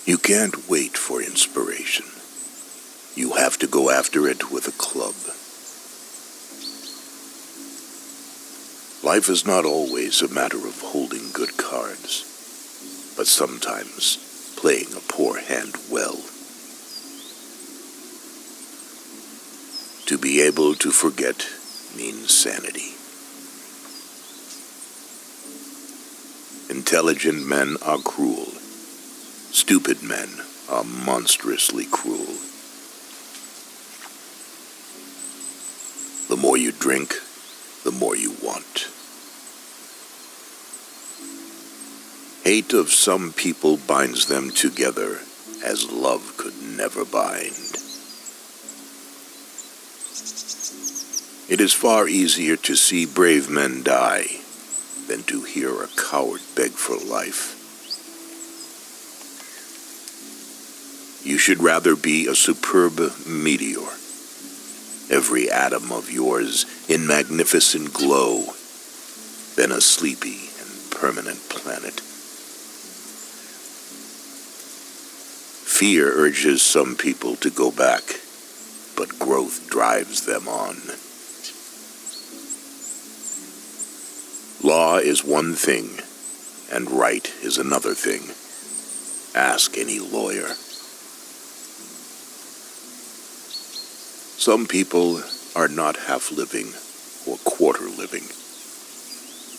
You can't wait for inspiration. You have to go after it with a club. Life is not always a matter of holding good cards, but sometimes playing a poor hand well. To be able to forget means sanity. Intelligent men are cruel. Stupid men are monstrously cruel. The more you drink, the more you want. Hate of some people binds them together as love could never bind. It is far easier to see brave men die than to hear a coward beg for life. You should rather be a superb meteor, every atom of yours in magnificent glow, than a sleepy and permanent planet. Fear urges some people to go back, but growth drives them on. Law is one thing, and right is another thing. Ask any lawyer. Some people are not half-living or quarter-living.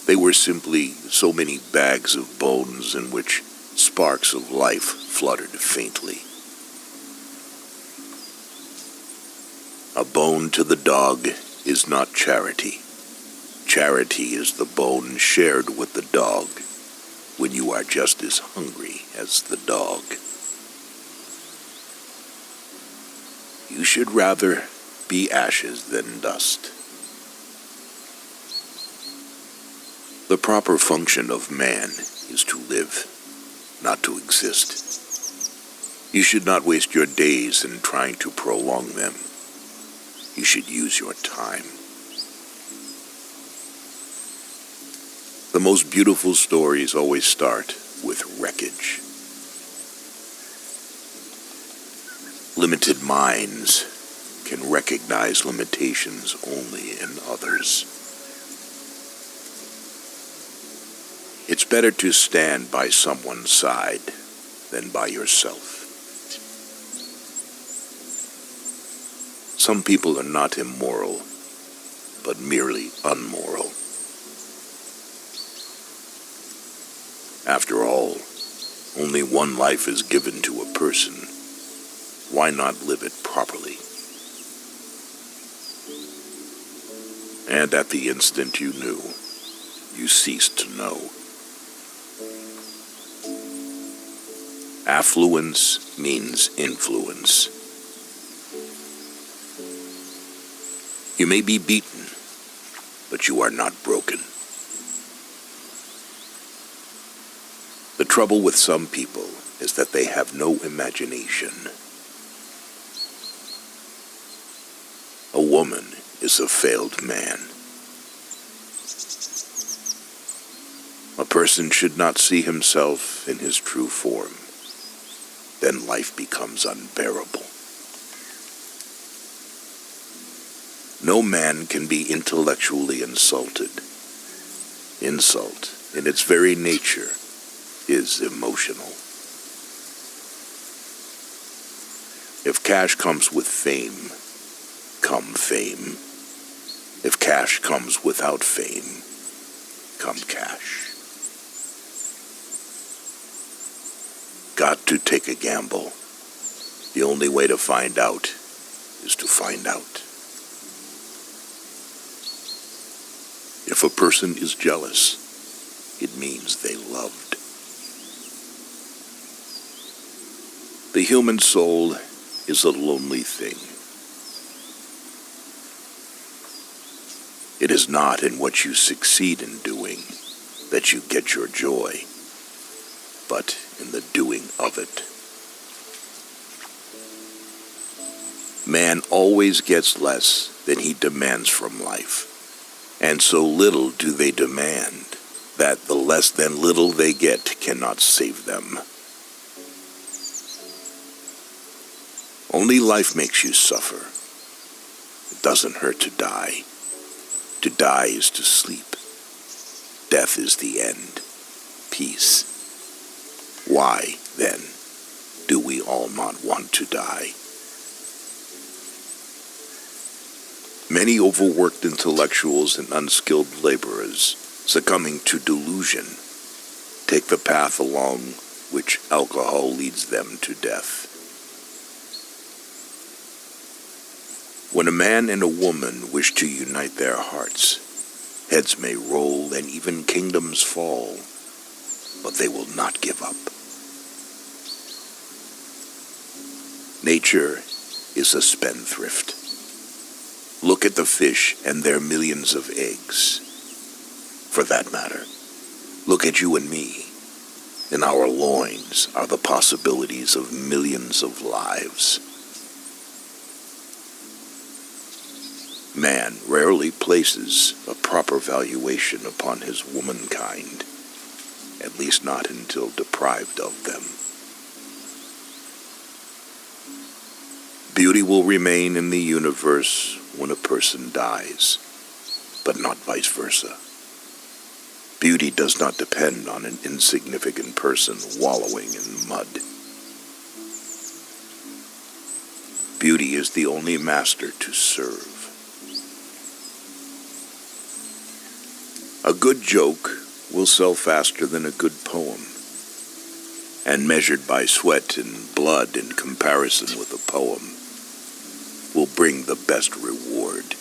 They were simply so many bags of bones in which sparks of life fluttered faintly. A bone to the dog is not charity. Charity is the bone shared with the dog when you are just as hungry as the dog. You should rather be ashes than dust. The proper function of man is to live, not to exist. You should not waste your days in trying to prolong them. You should use your time. The most beautiful stories always start with wreckage. Limited minds can recognize limitations only in others. It's better to stand by someone's side than by yourself. Some people are not immoral, but merely unmoral. After all, only one life is given to a person. Why not live it properly? And at the instant you knew, you ceased to know. Affluence means influence. You may be beaten, but you are not broken. The trouble with some people is that they have no imagination. A woman is a failed man. A person should not see himself in his true form. Then life becomes unbearable. No man can be intellectually insulted. Insult, in its very nature, is emotional. If cash comes with fame, come fame. If cash comes without fame, come cash. Got to take a gamble. The only way to find out is to find out. If a person is jealous, it means they loved. The human soul is a lonely thing. It is not in what you succeed in doing that you get your joy, but in the doing of it. Man always gets less than he demands from life, and so little do they demand that the less than little they get cannot save them. Only life makes you suffer. It doesn't hurt to die. To die is to sleep. Death is the end. Peace. Why, then, do we all not want to die? Many overworked intellectuals and unskilled laborers, succumbing to delusion, take the path along which alcohol leads them to death. When a man and a woman wish to unite their hearts, heads may roll and even kingdoms fall, but they will not give up. Nature is a spendthrift. Look at the fish and their millions of eggs. For that matter, look at you and me. In our loins are the possibilities of millions of lives. Man rarely places a proper valuation upon his womankind, at least not until deprived of them. Beauty will remain in the universe when a person dies, but not vice versa. Beauty does not depend on an insignificant person wallowing in mud. Beauty is the only master to serve. A good joke will sell faster than a good poem, and measured by sweat and blood in comparison with a poem, will bring the best reward.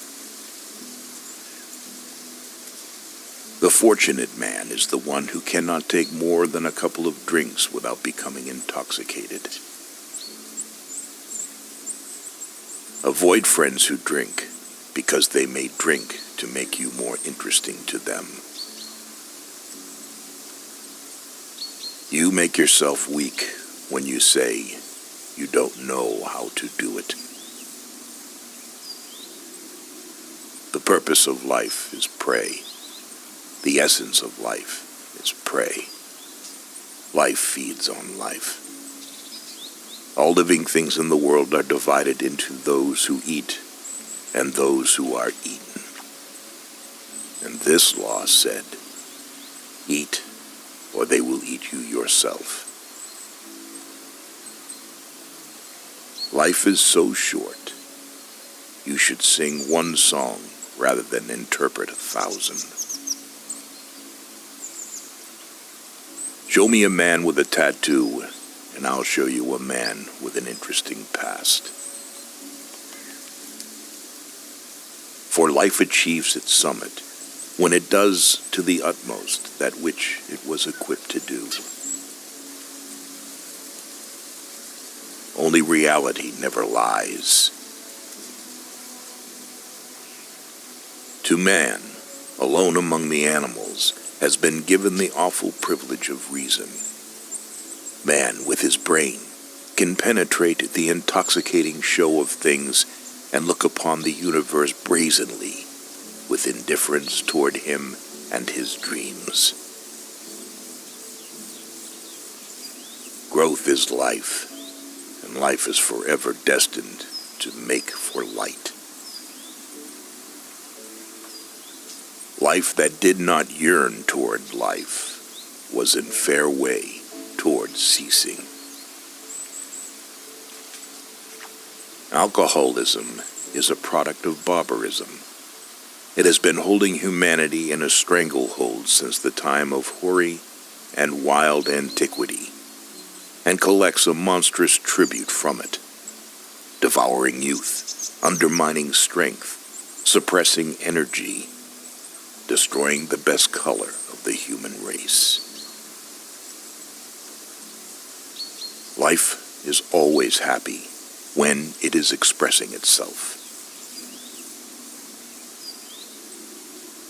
The fortunate man is the one who cannot take more than a couple of drinks without becoming intoxicated. Avoid friends who drink because they may drink to make you more interesting to them. You make yourself weak when you say you don't know how to do it. The purpose of life is prey. The essence of life is prey. Life feeds on life. All living things in the world are divided into those who eat and those who are eaten. And this law said, eat, or they will eat you yourself. Life is so short, you should sing one song rather than interpret 1,000. Show me a man with a tattoo, and I'll show you a man with an interesting past. For life achieves its summit when it does to the utmost that which it was equipped to do. Only reality never lies. To man, alone among the animals, has been given the awful privilege of reason. Man, with his brain, can penetrate the intoxicating show of things and look upon the universe brazenly, with indifference toward him and his dreams. Growth is life, and life is forever destined to make for light. Life that did not yearn toward life was in fair way toward ceasing. Alcoholism is a product of barbarism. It has been holding humanity in a stranglehold since the time of hoary and wild antiquity, and collects a monstrous tribute from it, devouring youth, undermining strength, suppressing energy, destroying the best color of the human race. Life is always happy when it is expressing itself.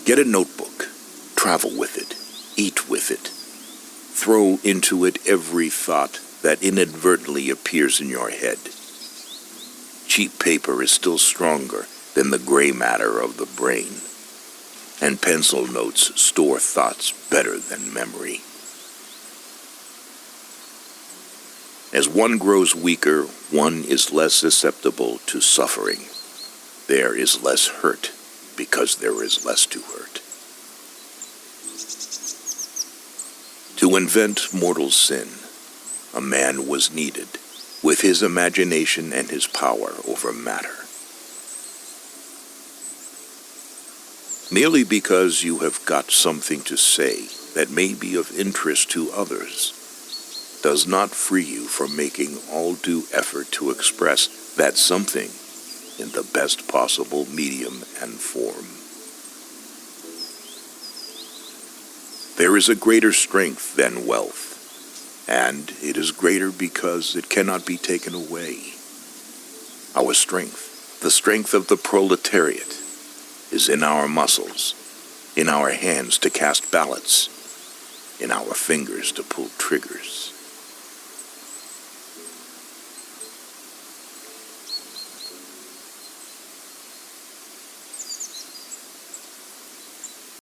Get a notebook, travel with it, eat with it, throw into it every thought that inadvertently appears in your head. Cheap paper is still stronger than the gray matter of the brain, and pencil notes store thoughts better than memory. As one grows weaker, one is less susceptible to suffering. There is less hurt because there is less to hurt. To invent mortal sin, a man was needed, with his imagination and his power over matter. Merely because you have got something to say that may be of interest to others does not free you from making all due effort to express that something in the best possible medium and form. There is a greater strength than wealth, and it is greater because it cannot be taken away. Our strength, the strength of the proletariat, is in our muscles, in our hands to cast ballots, in our fingers to pull triggers.